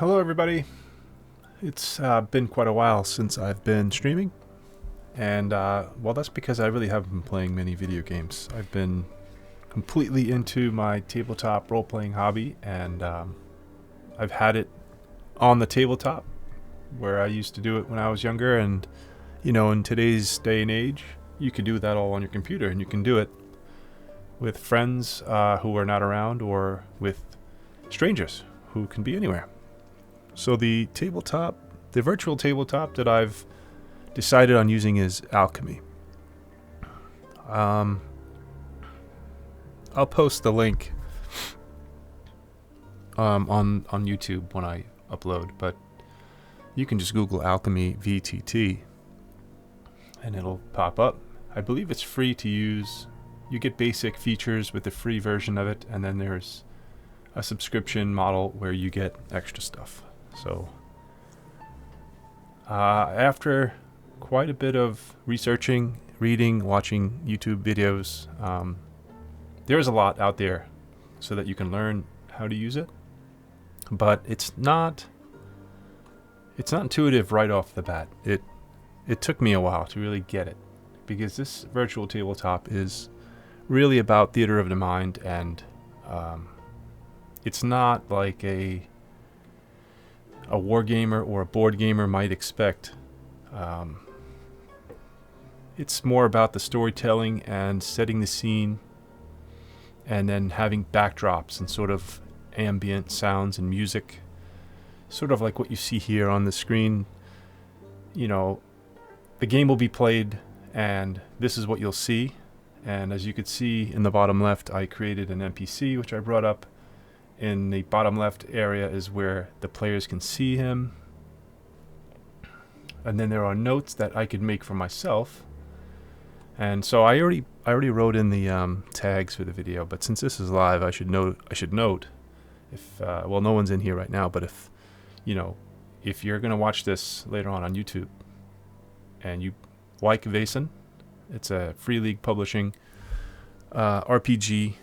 Hello everybody. It's been quite a while since I've been streaming, and well, that's because I really haven't been playing many video games. I've been completely into my tabletop role-playing hobby, and I've had it on the tabletop where I used to do it when I was younger, and in today's day and age, you can do that all on your computer, and you can do it with friends who are not around, or with strangers who can be anywhere. So the virtual tabletop that I've decided on using is Alchemy. I'll post the link on YouTube when I upload, but you can just Google Alchemy VTT and it'll pop up. I believe it's free to use. You get basic features with the free version of it, and then there's a subscription model where you get extra stuff. So after quite a bit of researching, reading, watching YouTube videos, there's a lot out there so that you can learn how to use it, but it's not intuitive right off the bat. It took me a while to really get it, because this virtual tabletop is really about theater of the mind, and it's not like a wargamer or a board gamer might expect. It's more about the storytelling and setting the scene, and then having backdrops and sort of ambient sounds and music, sort of like what you see here on the screen. The game will be played, and this is what you'll see. And as you could see in the bottom left, I created an NPC, which I brought up. In the bottom left area is where the players can see him. And then there are notes that I could make for myself. And so I already wrote in the tags for the video, but since this is live, I should note if well, no one's in here right now, but if you're going to watch this later on YouTube and you like Vaesen, it's a Free League Publishing RPG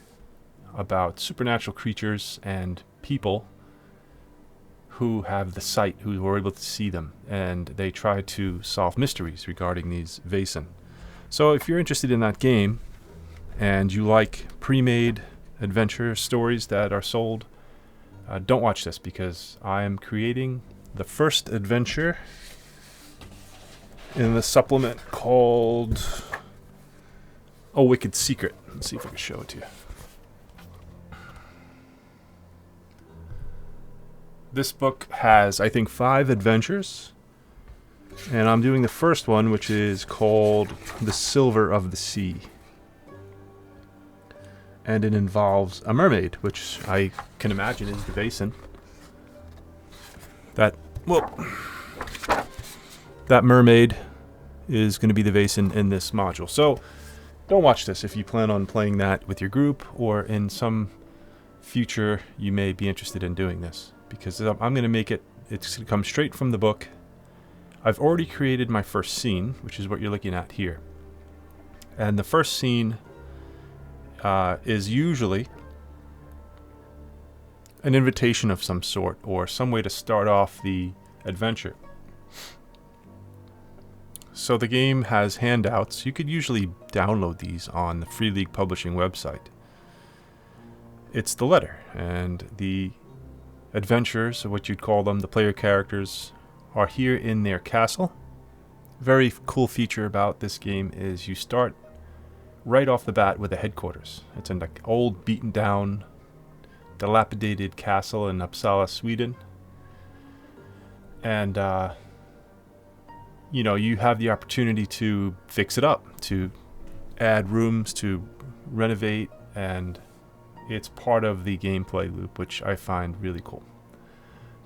about supernatural creatures and people who have the sight, who are able to see them, and they try to solve mysteries regarding these Vaesen. So if you're interested in that game and you like pre-made adventure stories that are sold, don't watch this, because I am creating the first adventure in the supplement called A Wicked Secret. Let's see if I can show it to you. This book has, I think, 5 adventures, and I'm doing the first one, which is called The Silver of the Sea. And it involves a mermaid, which I can imagine is the Vaesen. That mermaid is going to be the Vaesen in this module. So don't watch this if you plan on playing that with your group, or in some future you may be interested in doing this, because I'm going to make it's going to come straight from the book. I've already created my first scene, which is what you're looking at here. And the first scene is usually an invitation of some sort, or some way to start off the adventure. So the game has handouts. You could usually download these on the Free League Publishing website. It's the letter, and the adventurers, or what you'd call them, the player characters, are here in their castle. Very cool feature about this game is you start right off the bat with the headquarters. It's an old, beaten down, dilapidated castle in Uppsala, Sweden. And you have the opportunity to fix it up, to add rooms, to renovate, and it's part of the gameplay loop, which I find really cool.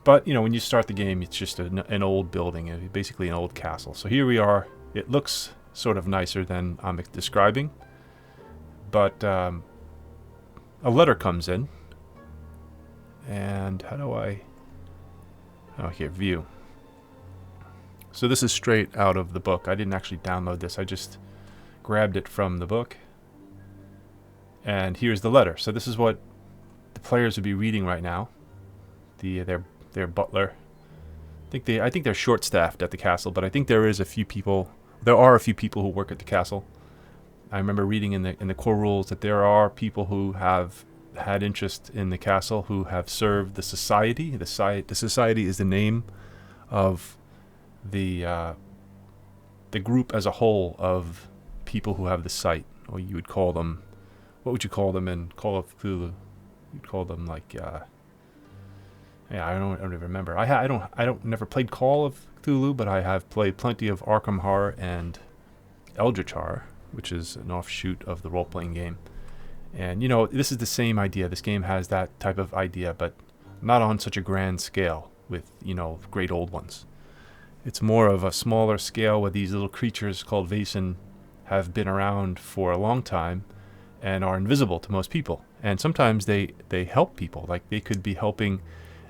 But, when you start the game, it's just an old building, basically an old castle. So here we are. It looks sort of nicer than I'm describing. But a letter comes in. And how do I... Oh, here, view. So this is straight out of the book. I didn't actually download this. I just grabbed it from the book. And here's the letter. So this is what the players would be reading right now. Their their butler. I think they're short-staffed at the castle, but I think there are a few people who work at the castle. I remember reading in the core rules that there are people who have had interest in the castle who have served the society. The society is the name of the group as a whole of people who have the site, or you would call them. What would you call them in Call of Cthulhu? You'd call them like. I don't even remember. I don't never played Call of Cthulhu, but I have played plenty of Arkham Horror and Eldritch Horror, which is an offshoot of the role-playing game. And this is the same idea. This game has that type of idea, but not on such a grand scale with great old ones. It's more of a smaller scale where these little creatures called Vaesen have been around for a long time and are invisible to most people. And sometimes they help people. Like they could be helping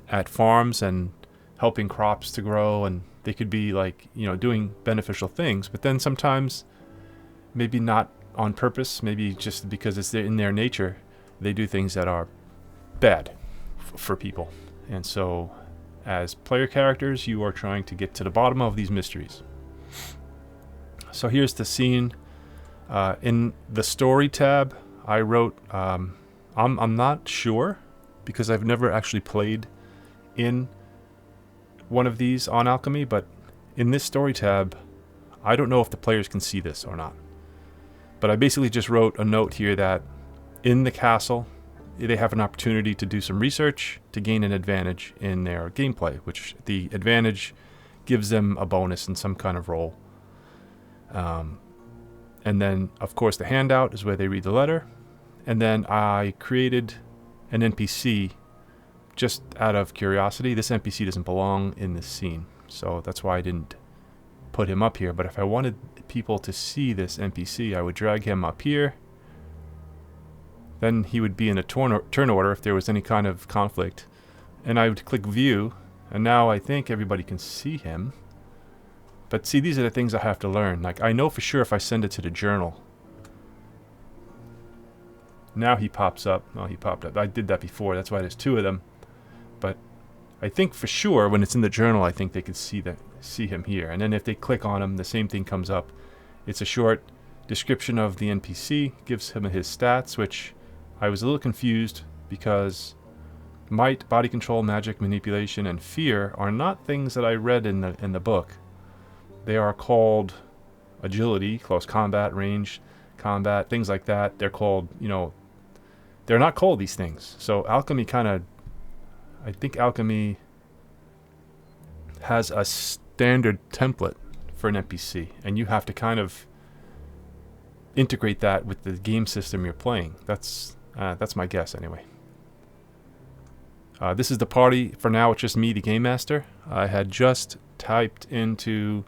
at farms and helping crops to grow, and they could be like doing beneficial things, but then sometimes maybe not on purpose, maybe just because it's in their nature, they do things that are bad for people. And so as player characters, you are trying to get to the bottom of these mysteries. So here's the scene. In the story tab I wrote, I'm not sure because I've never actually played in one of these on Alchemy, but in this story tab, I don't know if the players can see this or not. But I basically just wrote a note here that in the castle, they have an opportunity to do some research to gain an advantage in their gameplay, which the advantage gives them a bonus in some kind of role. And then, of course, the handout is where they read the letter. And then I created an NPC just out of curiosity. This NPC doesn't belong in this scene, so that's why I didn't put him up here. But if I wanted people to see this NPC, I would drag him up here. Then he would be in a turn order if there was any kind of conflict. And I would click view, and now I think everybody can see him. But see, these are the things I have to learn. Like, I know for sure if I send it to the journal. Now he pops up. Oh, he popped up. I did that before. That's why there's two of them. But I think for sure when it's in the journal, I think they could see him here. And then if they click on him, the same thing comes up. It's a short description of the NPC, gives him his stats, which I was a little confused because might, body control, magic, manipulation, and fear are not things that I read in the book. They are called agility, close combat, range combat, things like that. They're called, they're not called these things. So Alchemy I think Alchemy has a standard template for an NPC, and you have to kind of integrate that with the game system you're playing. That's my guess anyway. This is the party. For now, it's just me, the Game Master. I had just typed into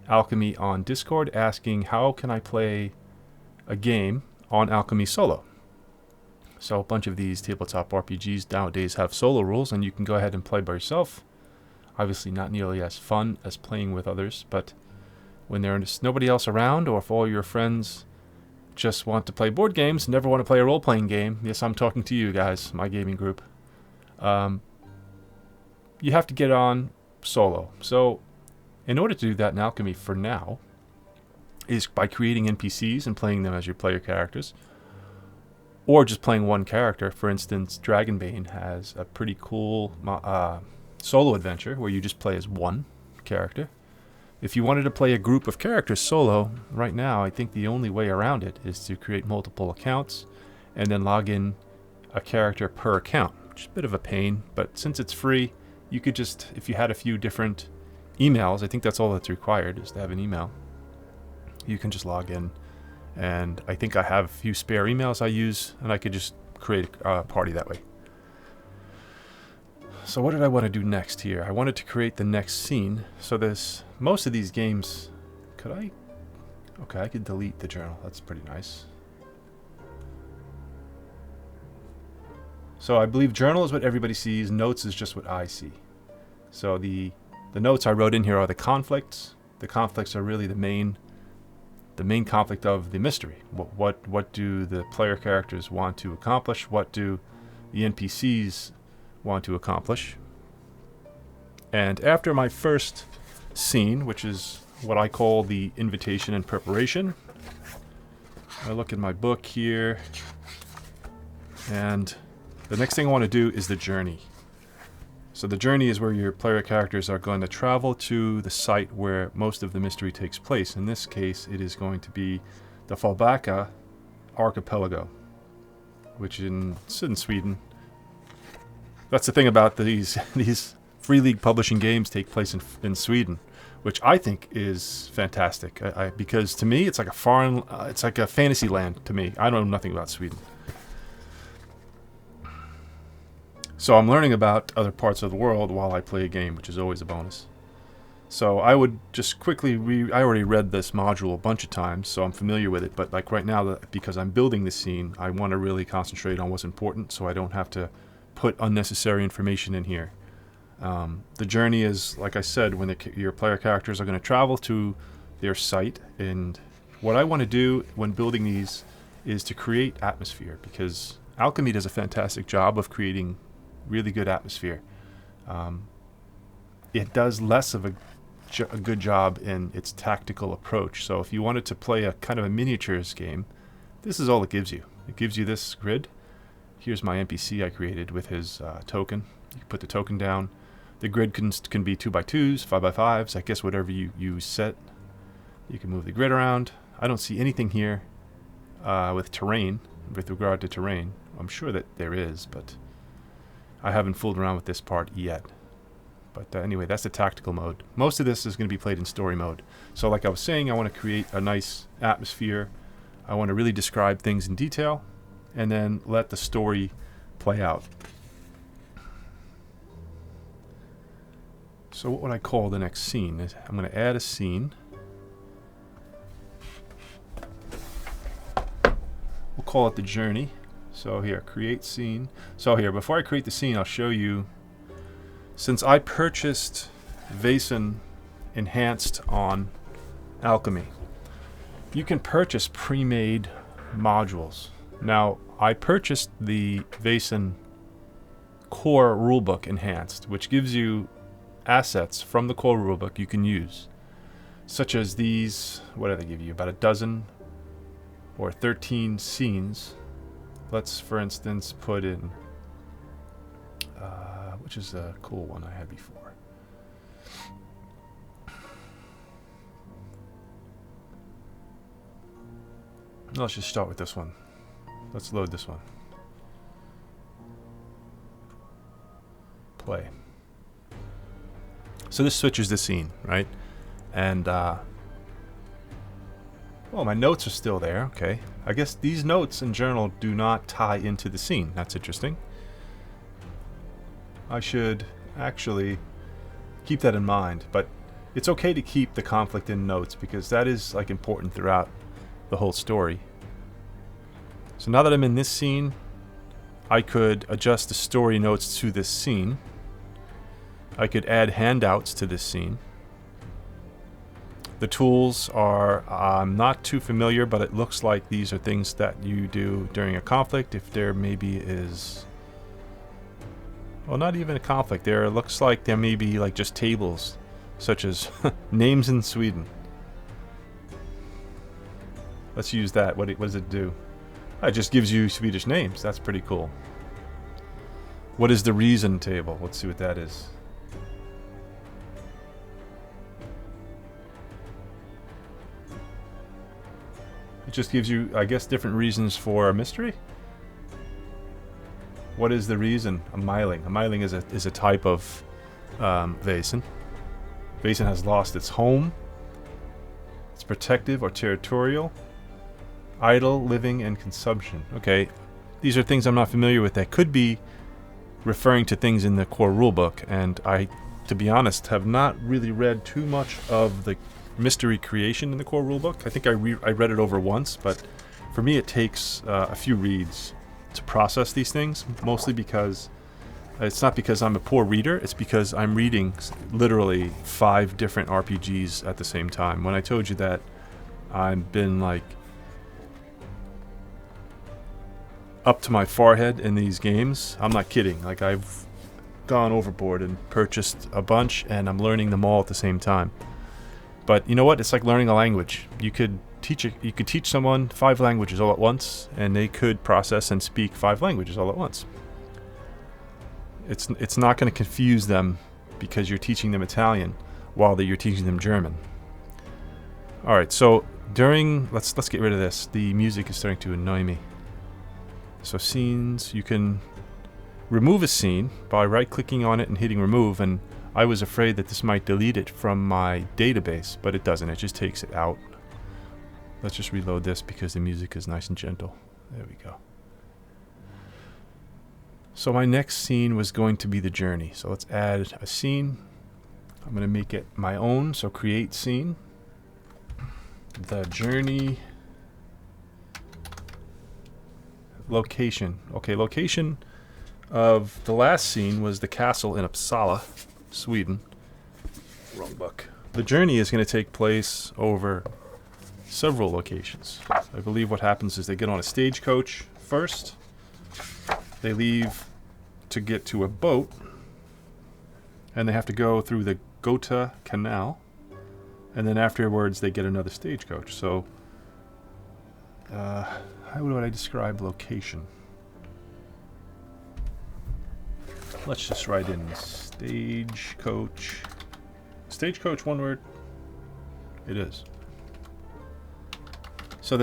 Alchemy on Discord asking how can I play a game on Alchemy solo. So a bunch of these tabletop RPGs nowadays have solo rules, and you can go ahead and play by yourself. Obviously not nearly as fun as playing with others, but when there's nobody else around, or if all your friends just want to play board games, never want to play a role-playing game, yes, I'm talking to you guys, my gaming group, you have to get on solo. So in order to do that in Alchemy for now is by creating NPCs and playing them as your player characters, or just playing one character. For instance, Dragonbane has a pretty cool solo adventure where you just play as one character. If you wanted to play a group of characters solo, right now I think the only way around it is to create multiple accounts and then log in a character per account, which is a bit of a pain, but since it's free, you could just, if you had a few different emails, I think that's all that's required is to have an email. You can just log in, and I think I have a few spare emails I use, and I could just create a party that way. So what did I want to do next here? I wanted to create the next scene. So there's most of these games. Okay, I could delete the journal. That's pretty nice. So I believe journal is what everybody sees. Notes is just what I see. So the notes I wrote in here are the conflicts. The conflicts are really the main conflict of the mystery. What do the player characters want to accomplish? What do the NPCs want to accomplish? And after my first scene, which is what I call the invitation and preparation, I look at my book here, and the next thing I want to do is the journey. So the journey is where your player characters are going to travel to the site where most of the mystery takes place. In this case, it is going to be the Falbacka archipelago, which is in Sweden. That's the thing about these Free League publishing games take place in Sweden, which I think is fantastic. Because to me, it's like it's like a fantasy land to me. I know nothing about Sweden. So I'm learning about other parts of the world while I play a game, which is always a bonus. So I would just quickly I already read this module a bunch of times, so I'm familiar with it. But like right now, because I'm building this scene, I want to really concentrate on what's important so I don't have to put unnecessary information in here. The journey is, like I said, when your player characters are going to travel to their site. And what I want to do when building these is to create atmosphere, because Alchemy does a fantastic job of creating really good atmosphere. It does less of a good job in its tactical approach. So if you wanted to play a kind of a miniatures game, this is all it gives you. It gives you this grid. Here's my NPC I created with his token. You can put the token down. The grid can be 2x2s, 5x5s, I guess whatever you set. You can move the grid around. I don't see anything here with terrain, with regard to terrain. I'm sure that there is, but I haven't fooled around with this part yet. But anyway, that's the tactical mode. Most of this is going to be played in story mode. So like I was saying, I want to create a nice atmosphere. I want to really describe things in detail, and then let the story play out. So what would I call the next scene? I'm going to add a scene. We'll call it the journey. So here, create scene. So here, before I create the scene, I'll show you, since I purchased Vaesen Enhanced on Alchemy, you can purchase pre-made modules. Now, I purchased the Vaesen Core Rulebook Enhanced, which gives you assets from the core rulebook you can use, such as these. What do they give you? About a dozen or 13 scenes. Let's, for instance, put in, which is a cool one I had before. Let's just start with this one. Let's load this one. Play. So this switches the scene, right? And, well, my notes are still there. Okay. I guess these notes in journal do not tie into the scene. That's interesting. I should actually keep that in mind, but it's okay to keep the conflict in notes because that is like important throughout the whole story. So now that I'm in this scene, I could adjust the story notes to this scene. I could add handouts to this scene. The tools are, I'm not too familiar, but it looks like these are things that you do during a conflict. If there maybe is, well, not even a conflict. There looks like there may be like just tables, such as names in Sweden. Let's use that. What does it do? It just gives you Swedish names. That's pretty cool. What is the reason table? Let's see what that is. It just gives you, I guess, different reasons for a mystery. What is the reason? A myling. A myling is a type of Vaesen. Vaesen has lost its home. It's protective or territorial. Idle, living, and consumption. Okay, these are things I'm not familiar with that could be referring to things in the core rulebook, and I, to be honest, have not really read too much of the mystery creation in the core rulebook. I think I read it over once, but for me it takes a few reads to process these things, mostly because it's not because I'm a poor reader, it's because I'm reading literally 5 different RPGs at the same time. When I told you that I've been like up to my forehead in these games, I'm not kidding. Like gone overboard and purchased a bunch, and I'm learning them all at the same time. But you know what? It's like learning a language. You could teach someone 5 languages all at once, and they could process and speak 5 languages all at once. It's not going to confuse them because you're teaching them Italian while you're teaching them German. All right, so let's get rid of this. The music is starting to annoy me. So scenes, you can remove a scene by right-clicking on it and hitting remove, and I was afraid that this might delete it from my database, but it doesn't. It just takes it out. Let's just reload this because the music is nice and gentle. There we go. So my next scene was going to be the journey. So let's add a scene. I'm going to make it my own. So create scene. The journey. Location. Okay, location of the last scene was the castle in Uppsala, Sweden. Wrong book. The journey is going to take place over several locations. I believe what happens is they get on a stagecoach first. They leave to get to a boat, and they have to go through the Gotha Canal, and then afterwards they get another stagecoach. So, how would I describe location? Let's just write in stagecoach. Stagecoach, one word. It is. So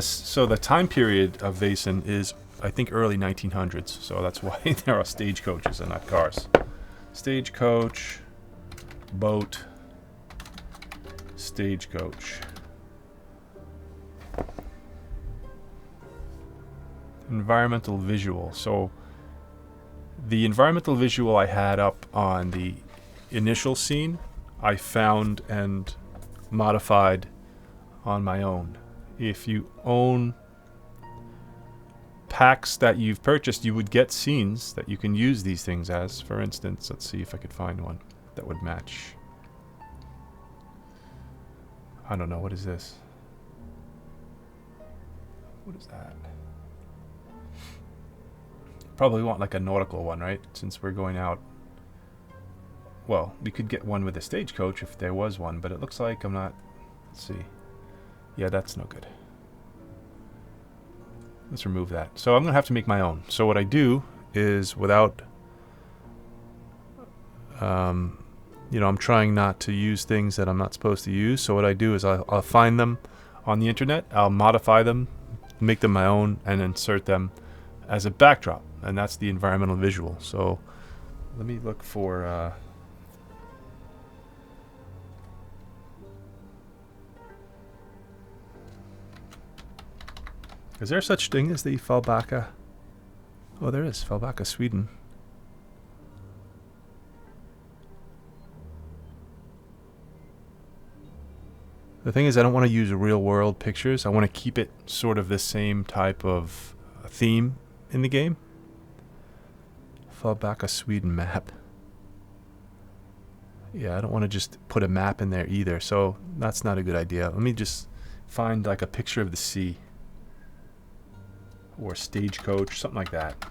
the time period of Vaesen is, I think, early 1900s. So that's why there are stagecoaches and not cars. Stagecoach, boat, stagecoach. Environmental visual. So the environmental visual I had up on the initial scene, I found and modified on my own. If you own packs that you've purchased, you would get scenes that you can use these things as. For instance, let's see if I could find one that would match. I don't know, what is this? What is that? Probably want like a nautical one, right? Since we're going out. Well, we could get one with a stagecoach if there was one, but it looks like I'm not. Let's see. Yeah, that's no good. Let's remove that. So I'm going to have to make my own. So what I do is without, I'm trying not to use things that I'm not supposed to use. So what I do is I'll find them on the internet. I'll modify them, make them my own, and insert them as a backdrop. And that's the environmental visual. So let me look for... Is there such thing as the Fallbacka? Oh, there is. Fallbacka, Sweden. The thing is, I don't want to use real world pictures. I want to keep it sort of the same type of theme in the game. Fallbacka, Sweden map. Yeah, I don't want to just put a map in there either. So that's not a good idea. Let me just find like a picture of the sea. Or stagecoach, something like that.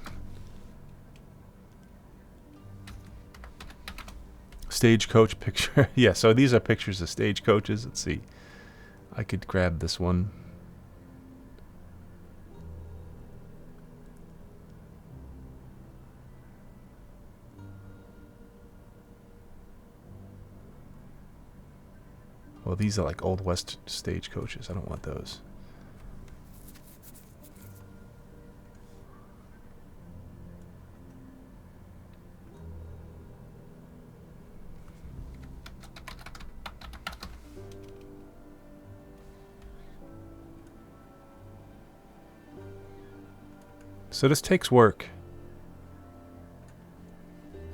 Stagecoach picture. Yeah, so these are pictures of stagecoaches. Let's see. I could grab this one. Well, these are like Old West stagecoaches. I don't want those. So this takes work.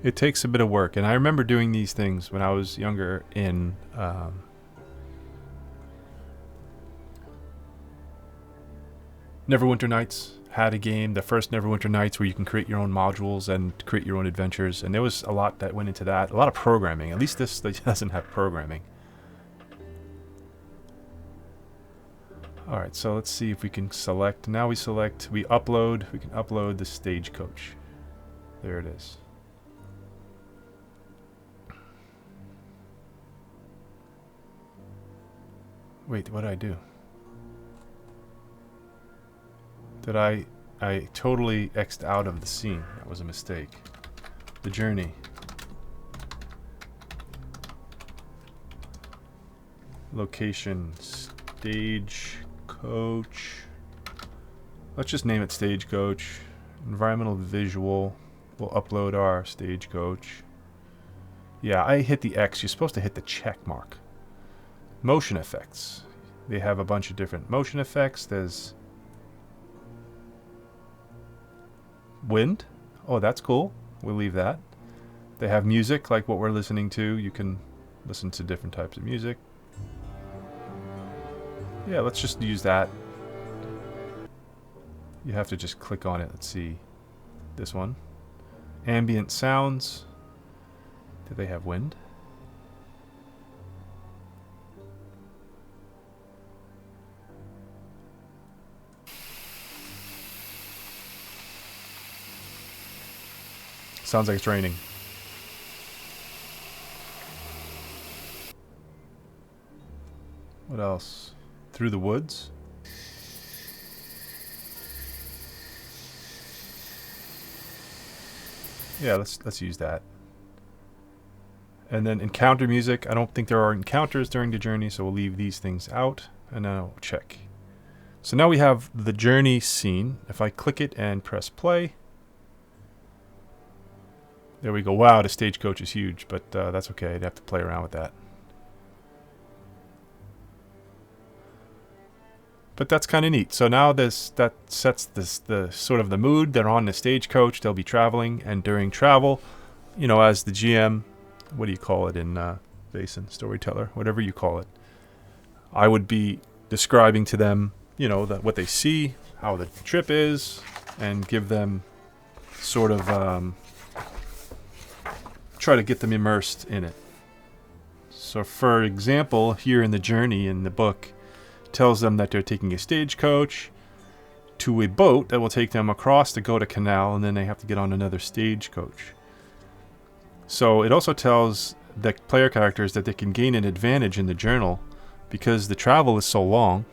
It takes a bit of work, and I remember doing these things when I was younger in Neverwinter Nights. Had a game, the first Neverwinter Nights, where you can create your own modules and create your own adventures, and there was a lot that went into that. A lot of programming. At least this doesn't have programming. Alright, so let's see if we can select. Now we upload. We can upload the stagecoach. There it is. Wait, what did I do? Did I totally X'd out of the scene. That was a mistake. The journey. Location. Stagecoach. Let's just name it Stagecoach. Environmental visual. We'll upload our Stagecoach. Yeah, I hit the X. You're supposed to hit the check mark. Motion effects. They have a bunch of different motion effects. There's wind. Oh, that's cool. We'll leave that. They have music like what we're listening to. You can listen to different types of music. Yeah, let's just use that. You have to just click on it. Let's see. This one. Ambient sounds. Do they have wind? Sounds like it's raining. What else? Through the woods? Yeah, let's use that. And then encounter music. I don't think there are encounters during the journey, so we'll leave these things out. And now check. So now we have the journey scene. If I click it and press play. There we go. Wow, the stagecoach is huge, but that's okay. I'd have to play around with that. But that's kind of neat. So now that sets the sort of the mood. They're on the stagecoach. They'll be traveling, and during travel, you know, as the GM, what do you call it in Vaesen? Storyteller, whatever you call it. I would be describing to them, you know, what they see, how the trip is, and give them sort of try to get them immersed in it. So, for example, here in the journey in the book, tells them that they're taking a stagecoach to a boat that will take them across the Gota Canal, and then they have to get on another stagecoach. So it also tells the player characters that they can gain an advantage in the journal because the travel is so long.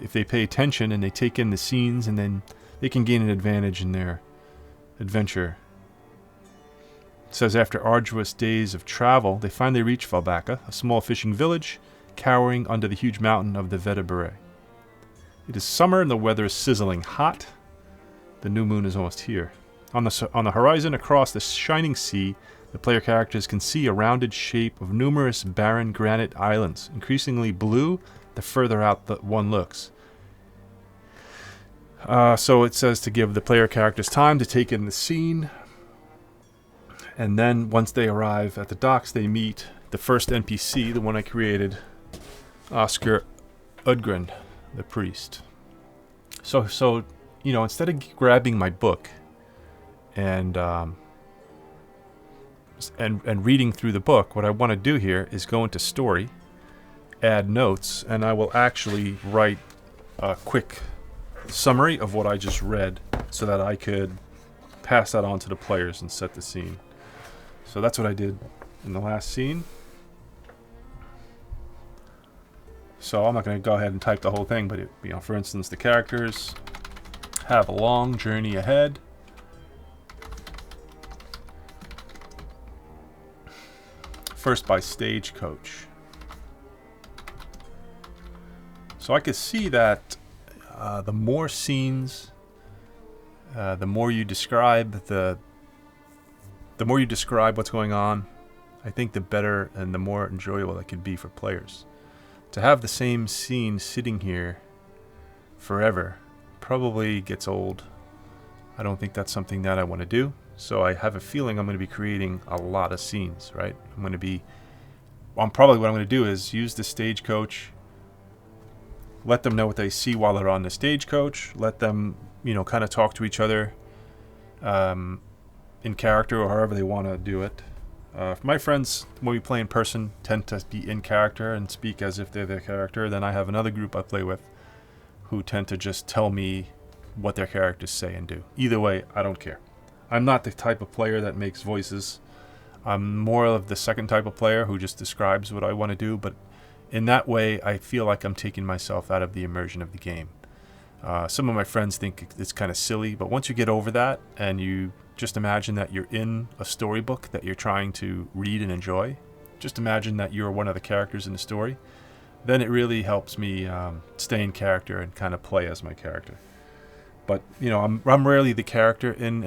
If they pay attention and they take in the scenes, and then they can gain an advantage in their adventure. It says after arduous days of travel, they finally reach Valbaka, a small fishing village cowering under the huge mountain of the Vedabure. It is summer and the weather is sizzling hot. The new moon is almost here. On the horizon across the shining sea, the player characters can see a rounded shape of numerous barren granite islands, increasingly blue the further out one looks. So it says to give the player characters time to take in the scene. And then once they arrive at the docks, they meet the first NPC, the one I created, Oscar Udgren, the priest. So you know, instead of grabbing my book and reading through the book, what I want to do here is go into story, add notes, and I will actually write a quick summary of what I just read so that I could pass that on to the players and set the scene. So that's what I did in the last scene. So I'm not going to go ahead and type the whole thing, but you know, for instance, the characters have a long journey ahead. First by stagecoach. So I could see that the more scenes, the more you describe what's going on, I think the better and the more enjoyable it could be for players. To have the same scene sitting here forever probably gets old. I don't think that's something that I want to do. So I have a feeling I'm going to be creating a lot of scenes, right? Probably what I'm going to do is use the stagecoach, let them know what they see while they're on the stagecoach, let them, you know, kind of talk to each other in character or however they want to do it. My friends, when we play in person, tend to be in character and speak as if they're their character. Then I have another group I play with who tend to just tell me what their characters say and do. Either way, I don't care. I'm not the type of player that makes voices. I'm more of the second type of player who just describes what I want to do. But in that way, I feel like I'm taking myself out of the immersion of the game. Some of my friends think it's kind of silly, but once you get over that and you just imagine that you're in a storybook that you're trying to read and enjoy, just imagine that you're one of the characters in the story, then it really helps me stay in character and kind of play as my character. But I'm rarely the character in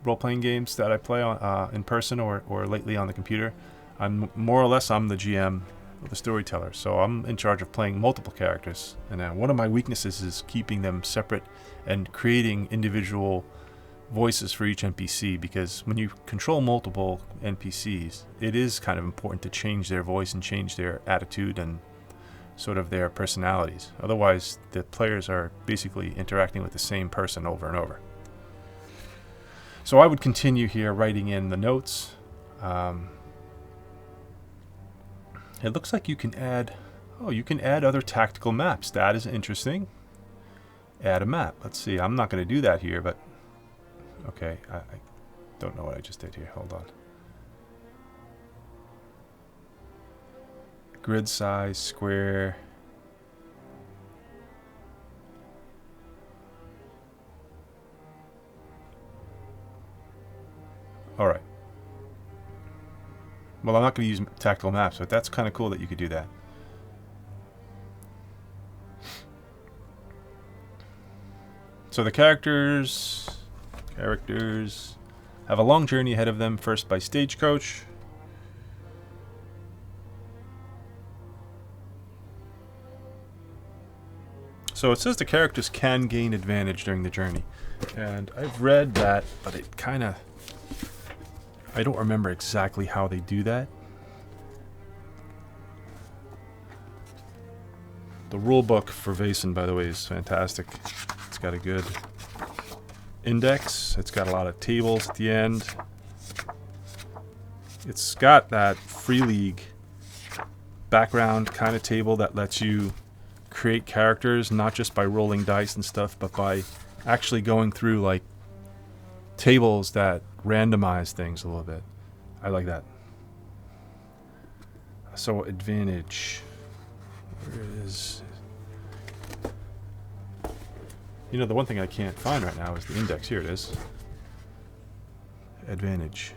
role-playing games that I play on in person or lately on the computer. I'm more or less the GM, the storyteller. So I'm in charge of playing multiple characters, and one of my weaknesses is keeping them separate and creating individual voices for each NPC, because when you control multiple NPCs, it is kind of important to change their voice and change their attitude and sort of their personalities. Otherwise, the players are basically interacting with the same person over and over. So I would continue here writing in the notes. It looks like you can add other tactical maps. That is interesting. Add a map. Let's see. I'm not going to do that here, but okay. I don't know what I just did here. Hold on. Grid size, square. All right. Well, I'm not going to use tactical maps, but that's kind of cool that you could do that. So the characters have a long journey ahead of them, first by stagecoach. So it says the characters can gain advantage during the journey. And I've read that, but it kind of... I don't remember exactly how they do that. The rulebook for Vaesen, by the way, is fantastic. It's got a good index. It's got a lot of tables at the end. It's got that Free League background kind of table that lets you create characters, not just by rolling dice and stuff, but by actually going through like tables that randomize things a little bit. I like that. So advantage, where it is. The one thing I can't find right now is the index. Here it is. Advantage.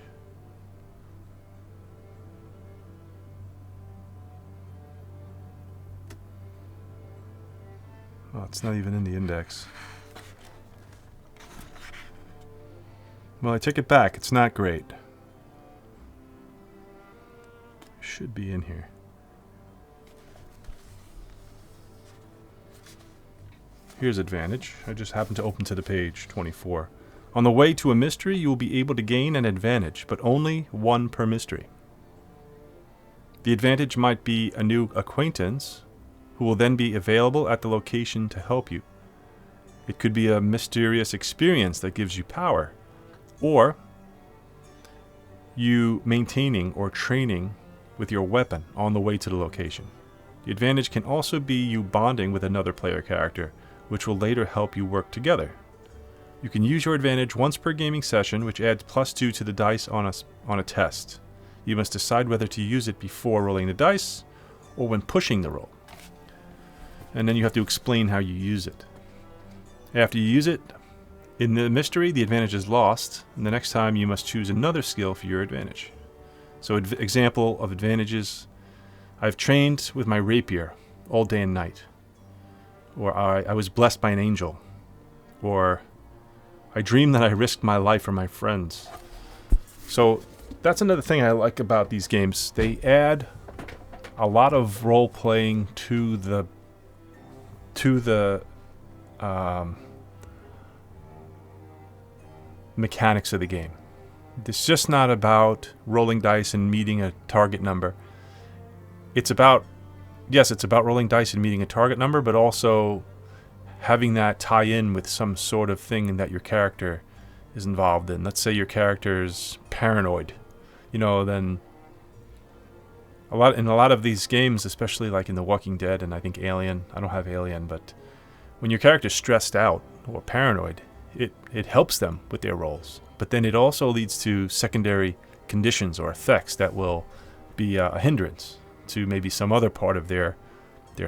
Oh, it's not even in the index. Well, I take it back. It's not great. Should be in here. Here's advantage. I just happened to open to the page 24. On the way to a mystery, you will be able to gain an advantage, but only one per mystery. The advantage might be a new acquaintance who will then be available at the location to help you. It could be a mysterious experience that gives you power, or you maintaining or training with your weapon on the way to the location. The advantage can also be you bonding with another player character, which will later help you work together. You can use your advantage once per gaming session, which adds +2 to the dice on a test. You must decide whether to use it before rolling the dice or when pushing the roll. And then you have to explain how you use it. After you use it, in the mystery, the advantage is lost, and the next time you must choose another skill for your advantage. So example of advantages: I've trained with my rapier all day and night. Or I was blessed by an angel. Or I dreamed that I risked my life for my friends. So that's another thing I like about these games. They add a lot of role-playing to the mechanics of the game. It's just not about rolling dice and meeting a target number. It's about rolling dice and meeting a target number, but also having that tie in with some sort of thing that your character is involved in. Let's say your character's paranoid. Then in a lot of these games, especially like in The Walking Dead and I think Alien, I don't have Alien, but when your character's stressed out or paranoid, it helps them with their roles. But then it also leads to secondary conditions or effects that will be a hindrance. to maybe some other part of their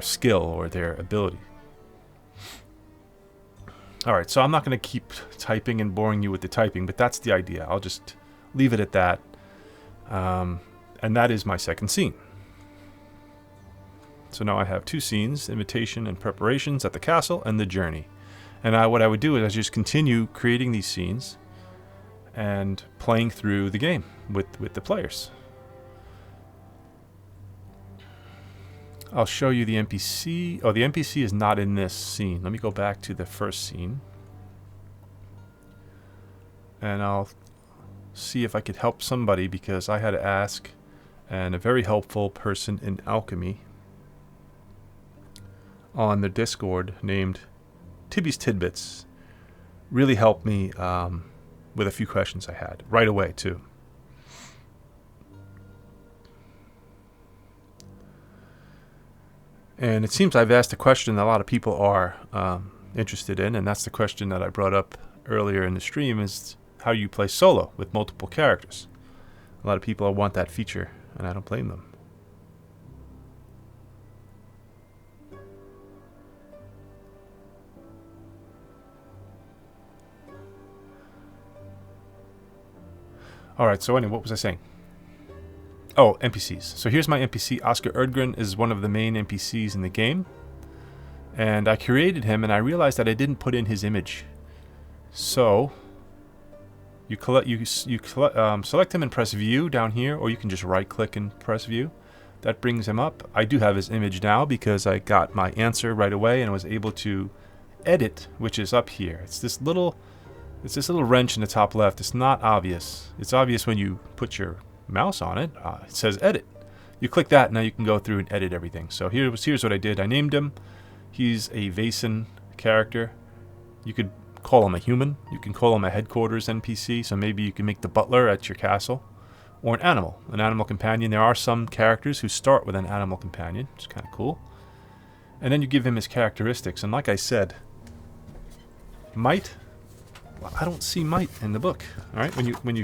skill or their ability. Alright, so I'm not going to keep typing and boring you with the typing, but that's the idea. I'll just leave it at that. And that is my second scene. So now I have two scenes, invitation and preparations at the castle and the journey. And what I would do is I just continue creating these scenes and playing through the game with the players. I'll show you the NPC. Oh, the NPC is not in this scene. Let me go back to the first scene. And I'll see if I could help somebody, because I had to ask, and a very helpful person in Alchemy on the Discord named Tibby's Tidbits really helped me with a few questions I had right away too. And it seems I've asked a question that a lot of people are interested in, and that's the question that I brought up earlier in the stream, is how you play solo with multiple characters. A lot of people want that feature, and I don't blame them. Alright, so anyway, what was I saying? Oh, NPCs. So here's my NPC. Oscar Erdgren is one of the main NPCs in the game. And I created him, and I realized that I didn't put in his image. So you select him and press view down here, or you can just right click and press view. That brings him up. I do have his image now because I got my answer right away and was able to edit, which is up here. It's this little wrench in the top left. It's not obvious. It's obvious when you put your mouse on it. It says edit. You click that, now you can go through and edit everything. So here's what I did. I named him. He's a Vaesen character. You could call him a human. You can call him a headquarters NPC. So maybe you can make the butler at your castle, or an animal companion. There are some characters who start with an animal companion, which is kind of cool. And then you give him his characteristics. And like I said, might. Well, I don't see might in the book. All right, when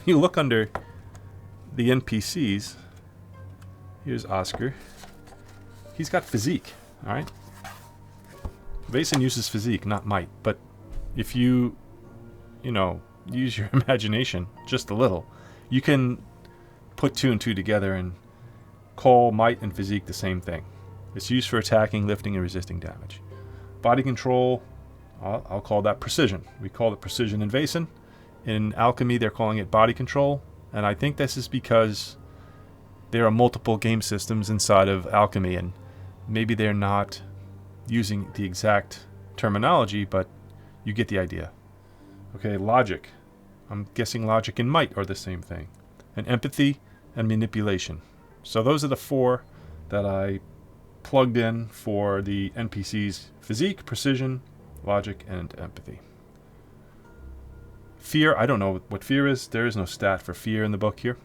you look under the NPCs, here's Oscar. He's got physique. All right. Vaesen uses physique, not might. But if you use your imagination just a little, you can put two and two together and call might and physique the same thing. It's used for attacking, lifting, and resisting damage. Body control, I'll call that precision. We call it precision in Vaesen. In Alchemy, they're calling it body control. And I think this is because there are multiple game systems inside of Alchemy, and maybe they're not using the exact terminology, but you get the idea. Okay, logic. I'm guessing logic and might are the same thing. And empathy and manipulation. So those are the four that I plugged in for the NPC's physique, precision, logic, and empathy. Fear, I don't know what fear is. There is no stat for fear in the book here.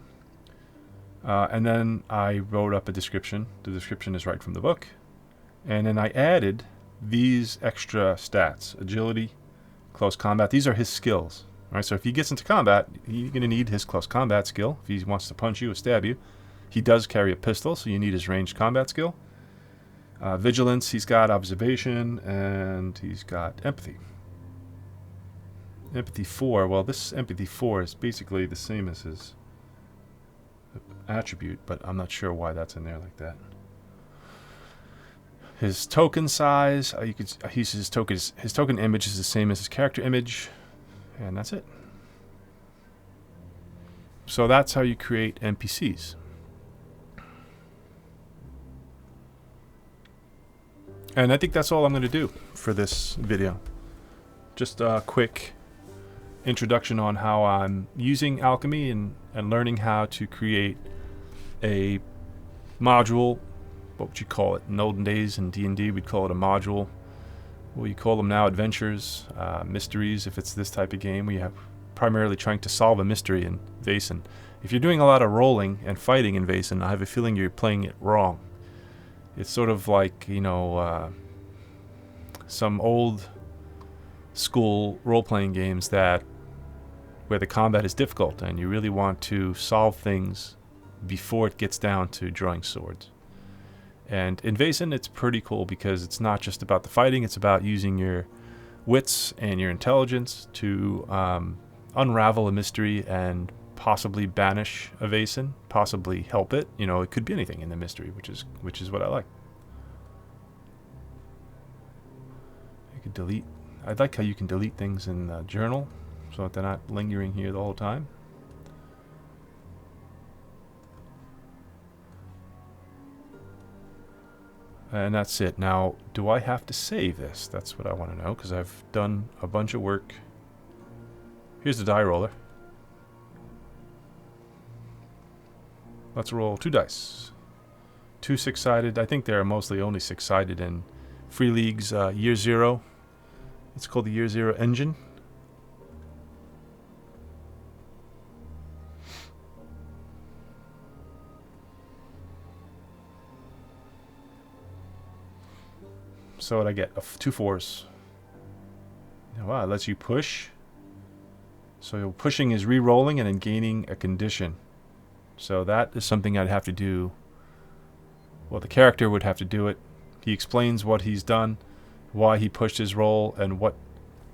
And then I wrote up a description. The description is right from the book. And then I added these extra stats. Agility, close combat. These are his skills. All right, so if he gets into combat, he's going to need his close combat skill. If he wants to punch you or stab you. He does carry a pistol, so you need his ranged combat skill. Vigilance, he's got observation, and he's got empathy. Empathy 4, well, this empathy 4 is basically the same as his attribute, but I'm not sure why that's in there like that. His token size, his token image is the same as his character image, and that's it. So that's how you create NPCs. And I think that's all I'm going to do for this video. Just a quick introduction on how I'm using Alchemy and learning how to create a module. What would you call it? In olden days in D&D, we'd call it a module. What you call them now, adventures, mysteries, if it's this type of game. We have primarily trying to solve a mystery in Vaesen. If you're doing a lot of rolling and fighting in Vaesen, I have a feeling you're playing it wrong. It's sort of like, some old school role-playing games where the combat is difficult and you really want to solve things before it gets down to drawing swords. And in Vaesen, it's pretty cool because it's not just about the fighting, it's about using your wits and your intelligence to unravel a mystery and possibly banish a Vaesen, possibly help it. You know, it could be anything in the mystery, which is what I like. You could delete. I like how you can delete things in the journal so that they're not lingering here the whole time. And that's it. Now, do I have to save this? That's what I want to know, because I've done a bunch of work. Here's the die roller. Let's roll 2 dice. 2 6-sided. I think they're mostly only 6-sided in Free League's Year Zero. It's called the Year Zero engine. So what I get? 2 4s. Wow, it lets you push. So pushing is re-rolling and then gaining a condition. So that is something I'd have to do. Well, the character would have to do it. He explains what he's done, why he pushed his roll, and what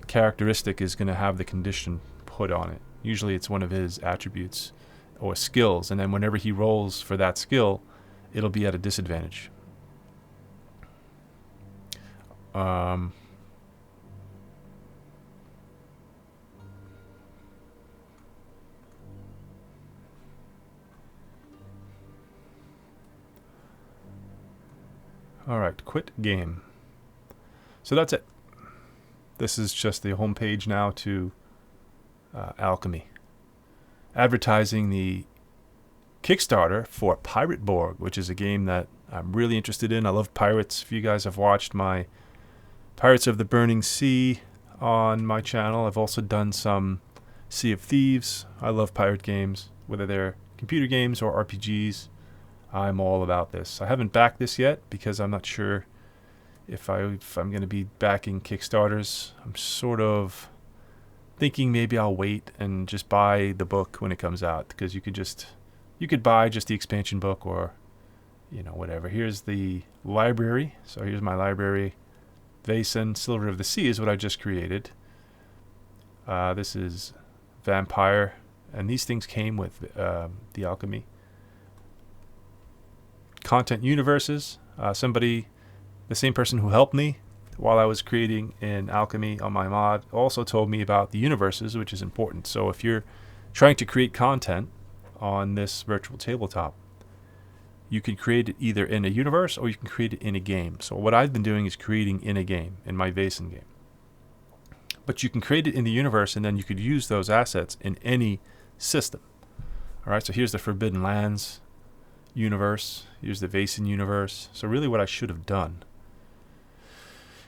characteristic is going to have the condition put on it. Usually it's one of his attributes or skills, and then whenever he rolls for that skill, it'll be at a disadvantage. Alright, quit game. So that's it. This is just the home page now to Alchemy. Advertising the Kickstarter for Pirate Borg, which is a game that I'm really interested in. I love pirates. If you guys have watched my Pirates of the Burning Sea on my channel, I've also done some Sea of Thieves. I love pirate games, whether they're computer games or RPGs. I'm all about this. I haven't backed this yet because I'm not sure if I'm going to be backing Kickstarters. I'm sort of thinking maybe I'll wait and just buy the book when it comes out, because you could buy just the expansion book or, you know, whatever. Here's the library. So here's my library. Vaesen, Silver of the Sea is what I just created. This is Vampire, and these things came with the Alchemy. Content universes. The same person who helped me while I was creating in Alchemy on my mod, also told me about the universes, which is important. So if you're trying to create content on this virtual tabletop, you can create it either in a universe or you can create it in a game. So what I've been doing is creating in a game, in my Vaesen game. But you can create it in the universe, and then you could use those assets in any system. All right, so here's the Forbidden Lands universe. Here's the Vaesen universe. So really what I should have done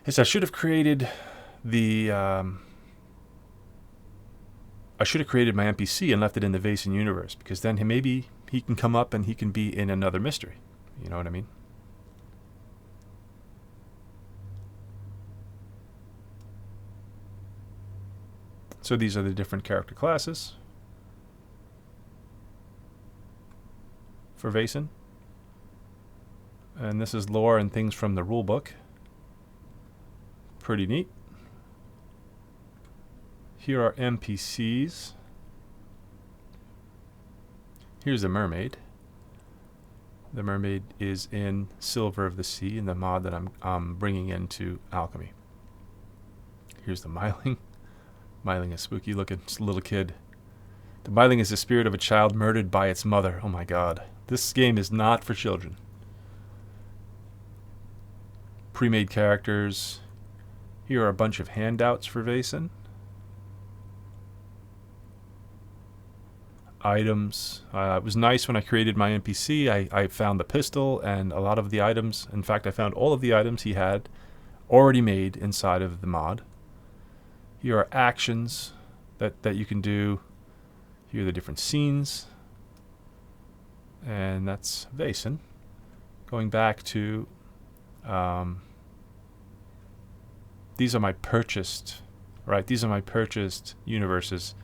is I should have created my NPC and left it in the Vaesen universe, because then maybe he can come up and he can be in another mystery. You know what I mean? So these are the different character classes for Vaesen. And this is lore and things from the rulebook. Pretty neat. Here are NPCs. Here's the mermaid. The mermaid is in Silver of the Sea, in the mod that I'm bringing into Alchemy. Here's the Myling. Myling is spooky looking. It's a little kid. The Myling is the spirit of a child murdered by its mother. Oh my god. This game is not for children. Pre-made characters. Here are a bunch of handouts for Vaesen. Items. It was nice when I created my NPC. I found the pistol and a lot of the items. In fact, I found all of the items he had already made inside of the mod. Here are actions that you can do. Here are the different scenes. And that's Vaesen. Going back to... these are my purchased... Right, these are my purchased universes.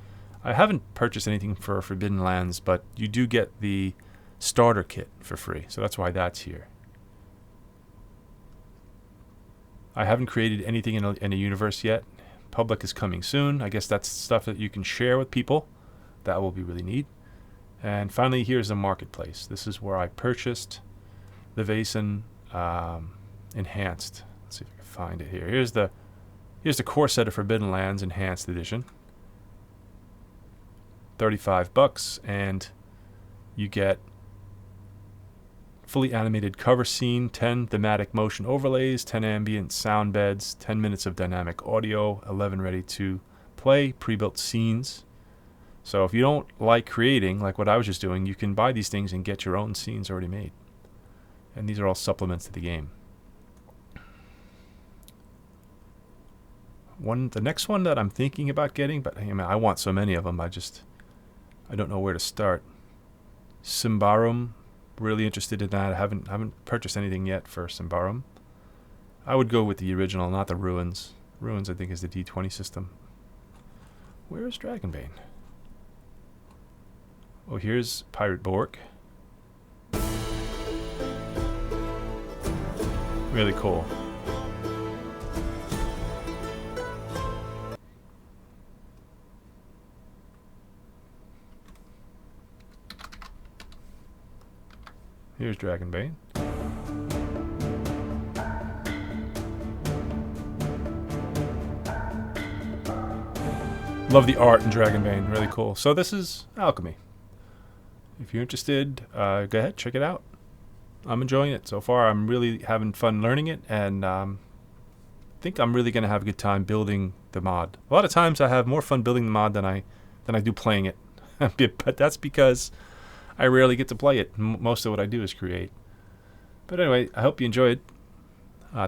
I haven't purchased anything for Forbidden Lands, but you do get the starter kit for free. So that's why that's here. I haven't created anything in a universe yet. Public is coming soon. I guess that's stuff that you can share with people. That will be really neat. And finally, here's the marketplace. This is where I purchased the Vaesen Enhanced. Let's see if I can find it here. Here's the core set of Forbidden Lands Enhanced Edition. $35, and you get fully animated cover scene, 10 thematic motion overlays, 10 ambient sound beds, 10 minutes of dynamic audio, 11 ready to play pre-built scenes. So if you don't like creating, like what I was just doing, you can buy these things and get your own scenes already made. And these are all supplements to the game. The next one that I'm thinking about getting, but I mean, I want so many of them, I don't know where to start. Symbaroum, really interested in that. I haven't purchased anything yet for Symbaroum. I would go with the original, not the Ruins. Ruins, I think, is the D20 system. Where is Dragonbane? Oh, here's Pirate Bork. Really cool. Here's Dragonbane. Love the art in Dragonbane, really cool. So this is Alchemy. If you're interested, go ahead, check it out. I'm enjoying it so far. I'm really having fun learning it, and think I'm really going to have a good time building the mod. A lot of times I have more fun building the mod than I do playing it. But that's because I rarely get to play it. Most of what I do is create. But anyway, I hope you enjoyed.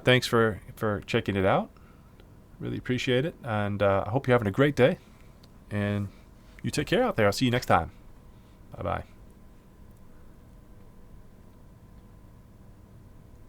Thanks for checking it out. Really appreciate it. And I hope you're having a great day. And you take care out there. I'll see you next time. Bye-bye.